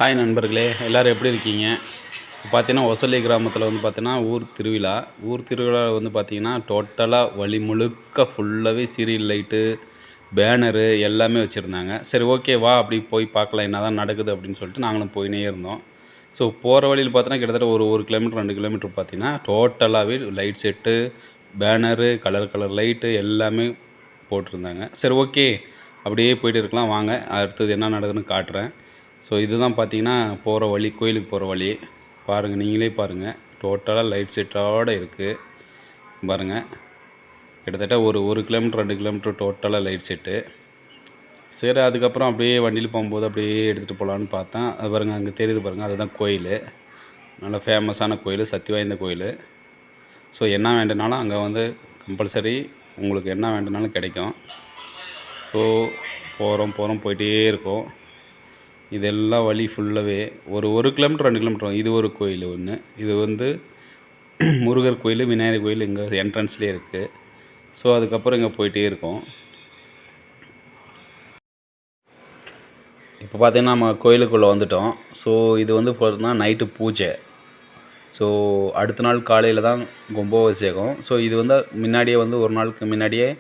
Hi நண்பர்களே, எல்லோரும் எப்படி இருக்கீங்க? பார்த்தீங்கன்னா ஒசலி கிராமத்தில் வந்து பார்த்தீங்கன்னா ஊர் திருவிழா வந்து பார்த்தீங்கன்னா டோட்டலாக வழி முழுக்க ஃபுல்லாகவே சீரியல் லைட்டு, பேனரு எல்லாமே வச்சுருந்தாங்க. சரி, ஓகே, வா அப்படி போய் பார்க்கலாம் என்ன தான் நடக்குது அப்படின்னு சொல்லிட்டு நாங்களும் போயினே இருந்தோம். ஸோ போகிற வழியில் பார்த்தீங்கன்னா கிட்டத்தட்ட ஒரு கிலோமீட்டர் 2 கிலோமீட்டர் பார்த்தீங்கன்னா டோட்டலாகவே light set, banner, colour colour light எல்லாமே போட்டிருந்தாங்க. சரி, ஓகே, அப்படியே போயிட்டு இருக்கலாம், வாங்க அடுத்தது என்ன நடக்குதுன்னு காட்டுறேன். ஸோ இதுதான் பார்த்தீங்கன்னா போகிற வழி, கோயிலுக்கு போகிற வழி. பாருங்கள், நீங்களே பாருங்கள், டோட்டலாக லைட் செட்டோடு இருக்குது. பாருங்கள், கிட்டத்தட்ட ஒரு கிலோமீட்டர் 2 கிலோமீட்டர் டோட்டலாக லைட் செட்டு. சரி, அதுக்கப்புறம் அப்படியே வண்டியில் போகும்போது அப்படியே எடுத்துகிட்டு போகலான்னு பார்த்தேன். அது பாருங்கள், அங்கே தெரியுது பாருங்கள், அதுதான் கோயில். நல்ல ஃபேமஸான கோயில், சக்தி வாய்ந்த கோயில். ஸோ என்ன வேண்டுனாலும் அங்கே வந்து கம்பல்சரி உங்களுக்கு என்ன வேண்டுனாலும் கிடைக்கும். ஸோ போகிறோம் போயிட்டே இருக்கோம். இதெல்லாம் வழி ஃபுல்லாகவே ஒரு கிலோமீட்டர் 2 கிலோமீட்டர். இது ஒரு கோயில் ஒன்று. இது வந்து முருகர் கோயில், விநாயகர் கோயில் இங்கே என்ட்ரன்ஸ்லேயே இருக்குது. ஸோ அதுக்கப்புறம் இங்கே போயிட்டே இருக்கோம். இப்போ பார்த்தீங்கன்னா நம்ம கோயிலுக்குள்ளே வந்துட்டோம். ஸோ இது வந்து பார்த்தீங்கன்னா நைட்டு பூஜை. ஸோ அடுத்த நாள் காலையில் தான் கும்பாபிஷேகம். ஸோ இது வந்து முன்னாடியே வந்து ஒரு நாளுக்கு முன்னாடியே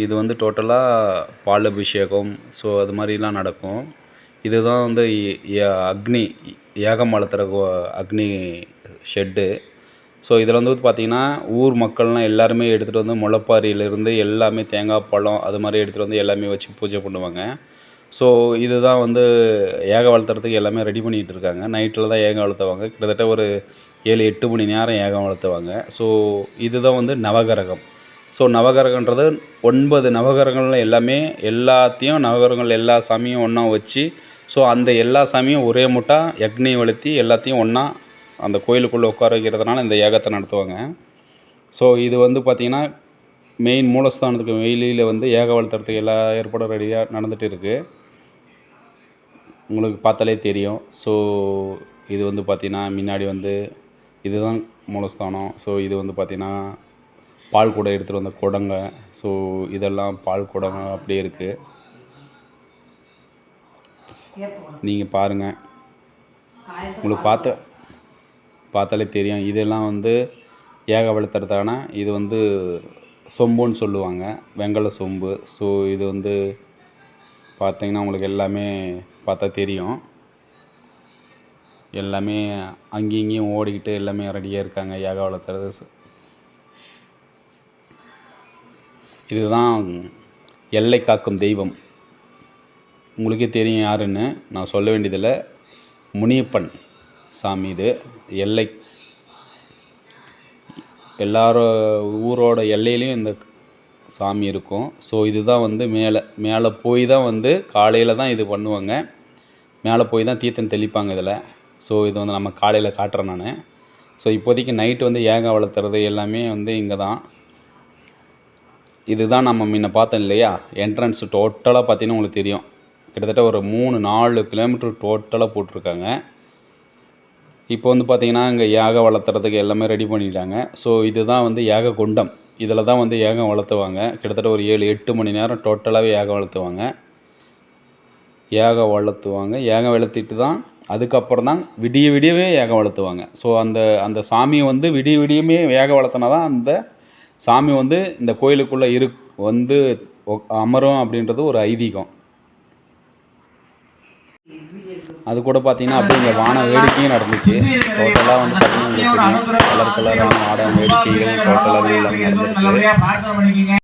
இது வந்து டோட்டலாக பால் அபிஷேகம், ஸோ அது மாதிரிலாம் நடக்கும். இதுதான் வந்து அக்னி யாகம் வளர்த்துற அக்னி ஷெட்டு. ஸோ இதில் வந்து பார்த்திங்கன்னா ஊர் மக்கள்லாம் எல்லாருமே எடுத்துகிட்டு வந்து முளைப்பாரியிலேருந்து எல்லாமே தேங்காய் பழம் அது மாதிரி எடுத்துகிட்டு வந்து எல்லாமே வச்சு பூஜை பண்ணுவாங்க. ஸோ இதுதான் வந்து ஏகம் வளர்த்துறதுக்கு எல்லாமே ரெடி பண்ணிகிட்டு இருக்காங்க. நைட்டில் தான் ஏகம் வளர்த்துவாங்க. கிட்டத்தட்ட ஒரு 7-8 மணி நேரம் ஏகம் வளர்த்துவாங்க. ஸோ இதுதான் வந்து நவகிரகம். ஸோ நவகிரகன்றது 9 நவகிரகங்கள் எல்லாத்தையும் நவகிரகங்கள் எல்லா சாமியும் ஒன்றா வச்சு, ஸோ அந்த எல்லா சாமியும் ஒரே முட்டா யக்னி வளர்த்தி எல்லாத்தையும் ஒன்றா அந்த கோயிலுக்குள்ளே உட்கார வைக்கிறதுனால இந்த யாகத்தை நடத்துவாங்க. ஸோ இது வந்து பார்த்திங்கன்னா மெயின் மூலஸ்தானத்துக்கு வெளியில் வந்து ஏகம் வளர்த்துறதுக்கு எல்லா ஏற்பாடும் ரெடியாக நடந்துகிட்டு இருக்குது. உங்களுக்கு பார்த்தாலே தெரியும். ஸோ இது வந்து பார்த்திங்கன்னா முன்னாடி வந்து இதுதான் மூலஸ்தானம். ஸோ இது வந்து பார்த்திங்கன்னா பால் குடம் எடுத்துகிட்டு வந்த குடங்க. ஸோ இதெல்லாம் பால் குடங்க அப்படியே இருக்குது. நீங்கள் பாருங்கள், உங்களுக்கு பார்த்தாலே தெரியும். இதெல்லாம் வந்து ஏக வளர்த்துறதான இது வந்து சொம்புன்னு சொல்லுவாங்க, வெங்கல சொம்பு. ஸோ இது வந்து பார்த்திங்கன்னா உங்களுக்கு எல்லாமே பார்த்தா தெரியும். எல்லாமே அங்கேயும் இங்கேயும் ஓடிக்கிட்டு எல்லாமே ரெடியாக இருக்காங்க ஏக வளர்த்துறது. இதுதான் எல்லை காக்கும் தெய்வம். உங்களுக்கே தெரியும் யாருன்னு, நான் சொல்ல வேண்டியதில்லை. முனியப்பன் சாமி இது. எல்லாரும் ஊரோட எல்லையிலையும் இந்த சாமி இருக்கும். ஸோ இதுதான் வந்து மேலே போய் தான் வந்து காலையில் தான் இது பண்ணுவாங்க. மேலே போய் தான் தீர்த்தம் தெளிப்பாங்க இதில். ஸோ இது வந்து நம்ம காலையில் காட்டுறேன் நான். ஸோ இப்போதைக்கு நைட்டு வந்து ஏகம் வளர்த்துறது எல்லாமே வந்து இங்கே தான். இதுதான் நம்ம முன்ன பார்த்தோம் இல்லையா, என்ட்ரன்ஸ். டோட்டலாக பார்த்தீங்கன்னா உங்களுக்கு தெரியும், கிட்டத்தட்ட ஒரு 3-4 கிலோமீட்டர் டோட்டலாக போட்டிருக்காங்க. இப்போ வந்து பார்த்திங்கன்னா இங்கே யாகம் வளர்த்துறதுக்கு எல்லாமே ரெடி பண்ணிட்டாங்க. ஸோ இதுதான் வந்து யாக குண்டம். இதில் தான் வந்து ஏகம் வளர்த்துவாங்க. கிட்டத்தட்ட ஒரு 7-8 மணி நேரம் டோட்டலாகவே ஏகம் வளர்த்துவாங்க. ஏகம் வளர்த்திட்டு தான் அதுக்கப்புறம் தான் விடியவே ஏகம் வளர்த்துவாங்க. ஸோ அந்த சாமியை வந்து விடியுமே ஏகம் வளர்த்தினா தான் அந்த சாமி வந்து இந்த கோயிலுக்குள்ளே வந்து அமரும் அப்படின்றது ஒரு ஐதீகம். அது கூட பார்த்திங்கன்னா அப்படியே இங்கே வான வேடிக்கையும் நடந்துச்சு. டோட்டலாக வந்து பார்த்திங்கன்னா கலர் கலரான வான வேடிக்கைகள் டோட்டலாகவே எல்லாமே நடந்துருக்கு.